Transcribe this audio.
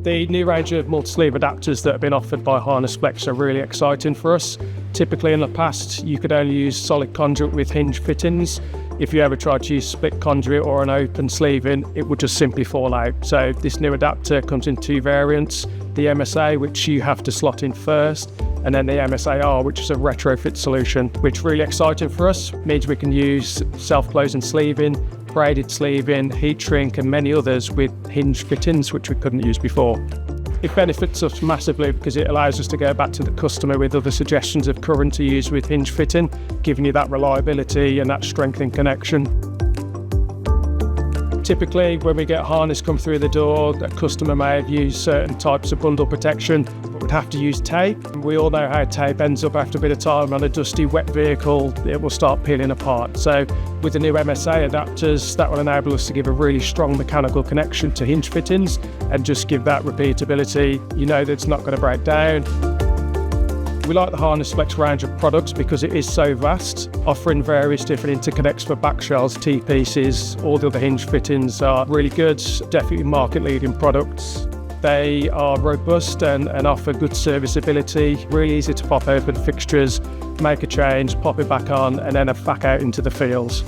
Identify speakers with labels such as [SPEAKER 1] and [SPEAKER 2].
[SPEAKER 1] The new range of multi-sleeve adapters that have been offered by Harnessflex are really exciting for us. Typically in the past, you could only use solid conduit with hinge fittings. If you ever tried to use split conduit or an open sleeving, it would just simply fall out. So this new adapter comes in two variants, the MSA, which you have to slot in first, and then the MSAR, which is a retrofit solution, which is really exciting for us. It means we can use self-closing sleeving, braided sleeving, heat shrink and many others with hinge fittings which we couldn't use before. It benefits us massively because it allows us to go back to the customer with other suggestions of current to use with hinge fitting, giving you that reliability and that strength in connection. Typically when we get harness come through the door, a customer may have used certain types of bundle protection but would have to use tape. We all know how tape ends up after a bit of time on a dusty wet vehicle, it will start peeling apart. So with the new MSA adapters, that will enable us to give a really strong mechanical connection to hinge fittings and just give that repeatability. You know that it's not going to break down. We like the Harnessflex range of products because it is so vast, offering various different interconnects for back shells, T-pieces, all the other hinge fittings are really good, definitely market-leading products. They are robust and offer good serviceability, really easy to pop open fixtures, make a change, pop it back on and then back out into the fields.